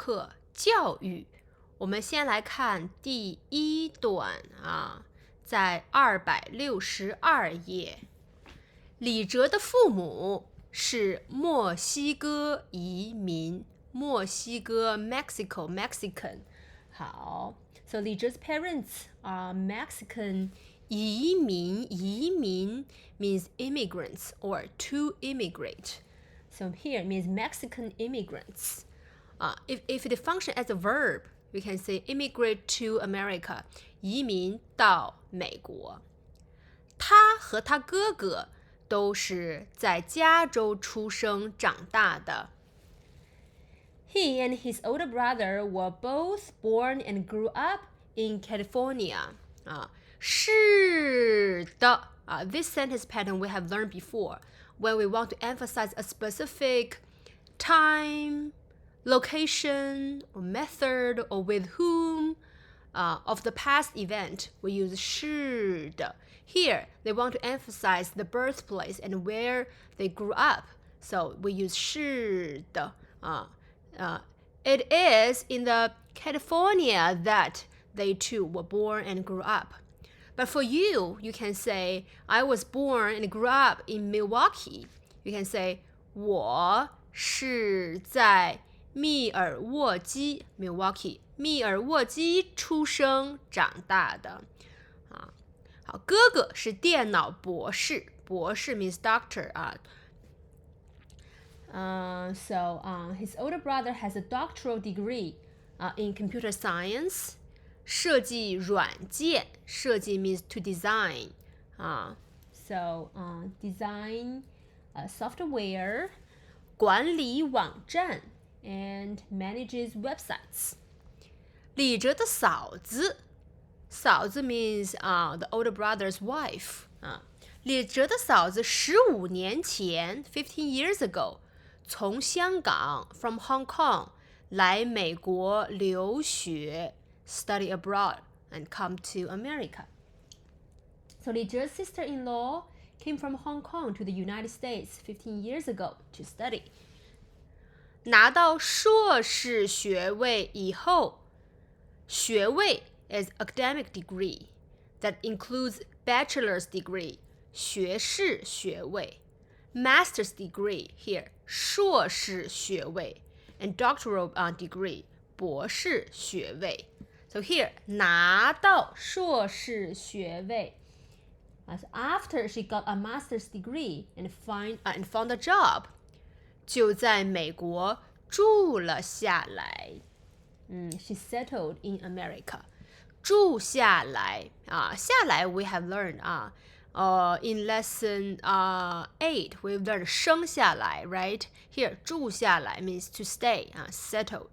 课教育。我们先来看第一段在262页。李哲的父母是墨西哥移民，墨西哥 Mexican。好 ，so 李哲 's parents are Mexican 移民 means immigrants or to immigrate. So here means Mexican immigrants. If it function as a verb, we can say immigrate to America, 移民到美国。他和他哥哥都是在加州出生长大的。He and his older brother were both born and grew up in California. 是的，this sentence pattern we have learned before when we want to emphasize a specific time, location, or method, or with whom of the past event, we use 是的。Here, they want to emphasize the birthplace and where they grew up, so we use 是的。It is in the California that they too were born and grew up. But for you, you can say, I was born and grew up in Milwaukee. You can say, 我是在密尔沃基 Milwaukee 密尔沃基出生长大的。好，哥哥是电脑博士，博士 means doctor So his older brother has a doctoral degree in computer science. 设计软件，设计 means to design. So design software, 管理网站 and manages websites. 李哲的嫂子，嫂子 means the older brother's wife. 李哲的嫂子15年前 15 years ago 从香港 from Hong Kong 来美国留学 study abroad and come to America. So Li Zhe's sister-in-law came from Hong Kong to the United States 15 years ago to study. 拿到硕士学位以后，学位 is academic degree that includes bachelor's degree, 学士学位 master's degree here, 硕士学位 and doctoral degree, 博士学位 So here, 拿到硕士学位 So after she got a master's degree and found a job, 就在美国住了下来。She settled in America. 住下来下来 we have learned in lesson 8 we've learned 生下来 right? Here 住下来 means to stay settled.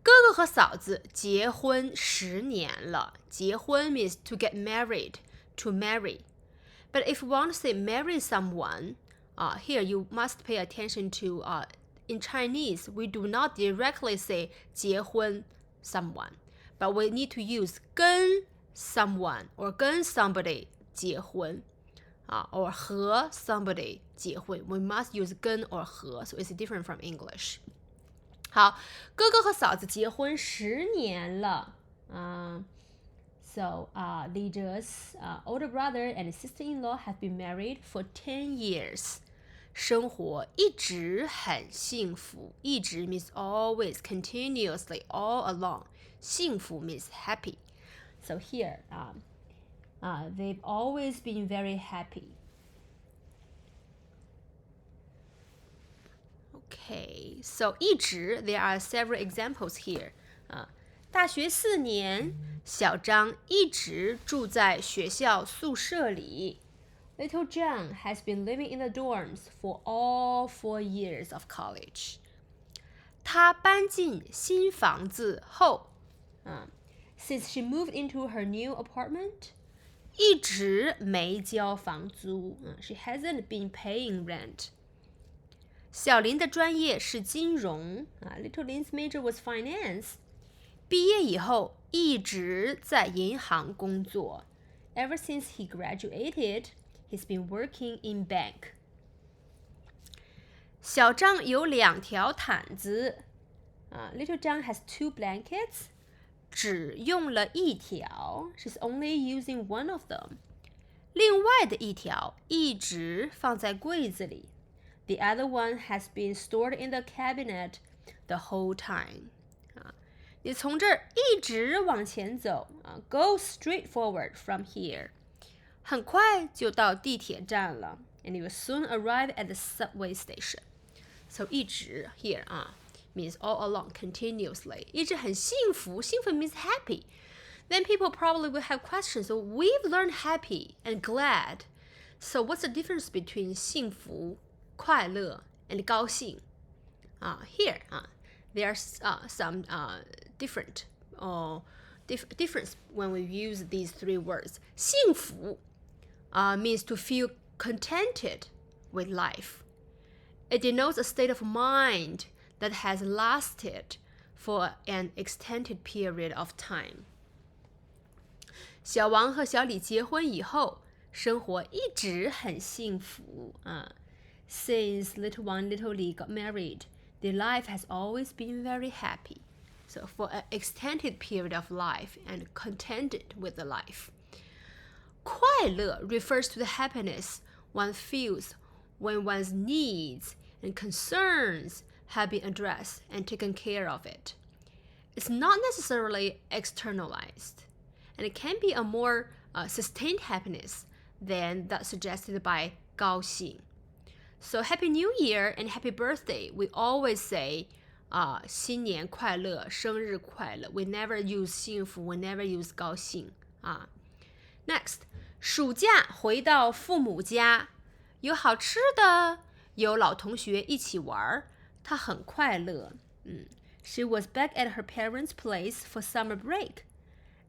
哥哥和嫂子结婚10年了。结婚 means to get married, to marry. But if you want to say marry someone, here you must pay attention to in Chinese, we do not directly say 结婚 someone, but we need to use 跟 someone or 跟 somebody 结婚or 和 somebody 结婚 We must use 跟 or 和 so it's different from English. 好，哥哥和嫂子结婚10年了。So Li Zhe's older brother and sister-in-law have been married for 10 years. 生活一直很幸福，一直 means always, continuously, all along. 幸福 means happy. So here, they've always been very happy. Okay, so 一直 there are several examples here. 大学4年，小张一直住在学校宿舍里。Little John has been living in the dorms for all 4 years of college. 她搬进新房子后since she moved into her new apartment, 一直没交房租she hasn't been paying rent. 小林的专业是金融Little Lin's major was finance. 毕业以后一直在银行工作 Ever since he graduated, he's been working in bank. 小张有2条毯子 Little John has 2 blankets. 只用了一条 She's only using one of them. 另外的一条一直放在柜子里 The other one has been stored in the cabinet the whole time. 你从这儿一直往前走Go straight forward from here. 很快就到地铁站了 And you will soon arrive at the subway station. So 一直 here means all along, continuously. 一直很幸福 幸福 means happy. Then people probably will have questions. So we've learned happy and glad. So what's the difference between 幸福快乐 and 高兴 Here there are some difference when we use these 3 words. 幸福means to feel contented with life. It denotes a state of mind that has lasted for an extended period of time. 小王和小李结婚以后，生活一直很幸福Since little Wang, little Li got married, their life has always been very happy. So for an extended period of life and contented with the life. 快乐 refers to the happiness one feels when one's needs and concerns have been addressed and taken care of it. It's not necessarily externalized, and it can be a more sustained happiness than that suggested by 高兴. So Happy New Year and Happy Birthday, we always say 新年快乐生日快乐 We never use 幸福 We never use 高兴Next, 暑假回到父母家有好吃的有老同学一起玩她很快乐She was back at her parents' place for summer break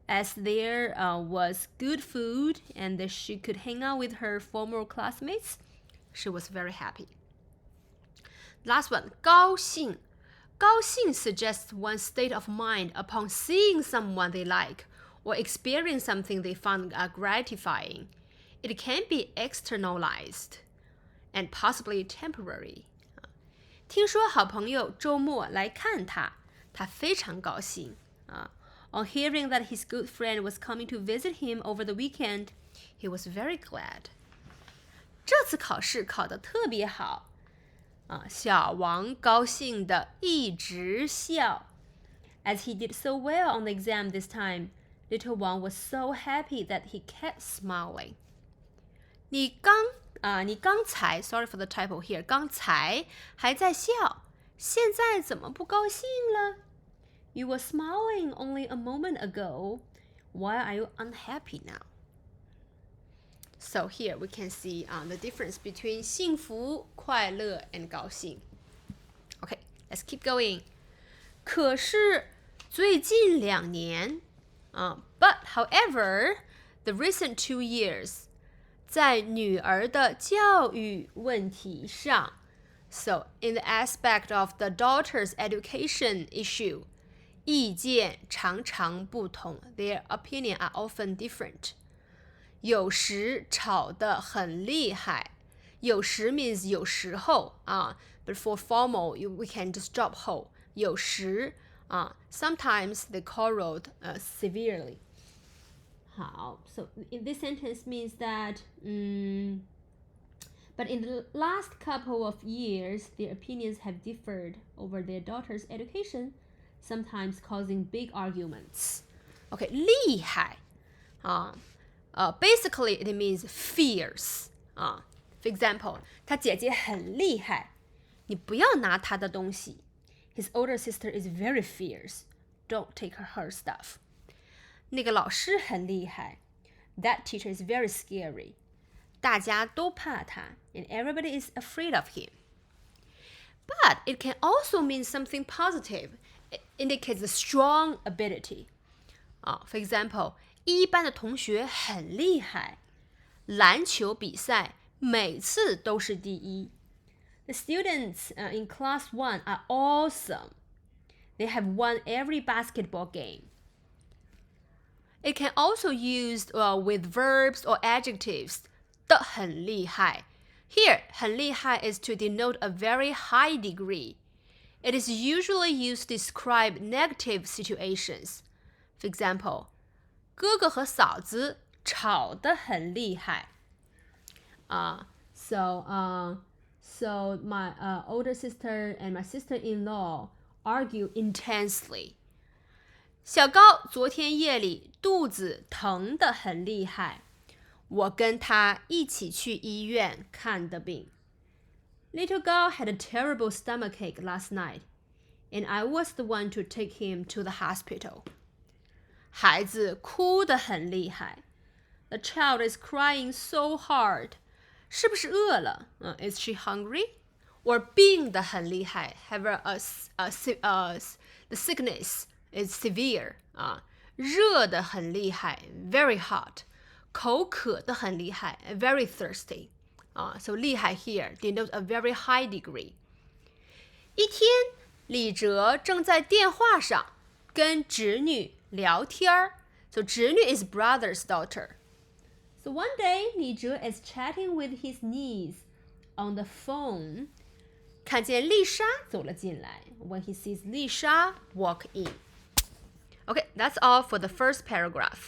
As there was good food and she could hang out with her former classmates She was very happy. Last one, 高兴. 高兴 suggests one's state of mind upon seeing someone they like or experiencing something they found gratifying. It can be externalized and possibly temporary. 听说好朋友周末来看他，他非常高兴On hearing that his good friend was coming to visit him over the weekend, he was very glad. 这次考试考得特别好小王高兴地一直笑 As he did so well on the exam this time, little Wang was so happy that he kept smiling. 你刚才 Sorry for the typo here 刚才还在笑现在怎么不高兴了 You were smiling only a moment ago. Why are you unhappy now? So here we can see the difference between 幸福快乐 and 高兴 Okay, let's keep going. 可是最近2年But however, the recent 2 years 在女儿的教育问题上 So in the aspect of the daughter's education issue 意见常常不同 Their opinion are often different有时吵得很厉害有时 means 有时候But for formal, we can just drop 后有时sometimes they quarreled severely 好 So in this sentence means that But in the last couple of years, their opinions have differed over their daughter's education, sometimes causing big arguments. Okay, 厉害basically it means fierce For example, 他姐姐很厉害你不要拿她的东西 His older sister is very fierce. Don't take her stuff. 那个老师很厉害 That teacher is very scary. 大家都怕他 And everybody is afraid of him. But it can also mean something positive. It indicates a strong ability. For example, 一班的同学很厉害篮球比赛每次都是第一 The students in class 1 are awesome. They have won every basketball game. It can also used with verbs or adjectives 的很厉害 Here, 很厉害 is to denote a very high degree. It is usually used to describe negative situations. For example, 哥哥和嫂子吵得很厉害。So my older sister and my sister-in-law argue intensely. 小高昨天夜里肚子疼得很厉害，我跟他一起去医院看的病。Little Gao had a terrible stomachache last night, and I was the one to take him to the hospital. 孩子哭得很厉害。The child is crying so hard. 是不是饿了？Is she hungry? Or 病得很厉害。Have the sickness is severe. 热得很厉害。Very hot. 口渴得很厉害。Very thirsty. So 厉害 here denotes a very high degree. 一天，李哲正在电话上跟侄女聊天。So 侄女 is brother's daughter. So one day, Li Zhe is chatting with his niece on the phone. 看见丽莎走了进来。When he sees 丽莎 walk in. Okay, that's all for the first paragraph.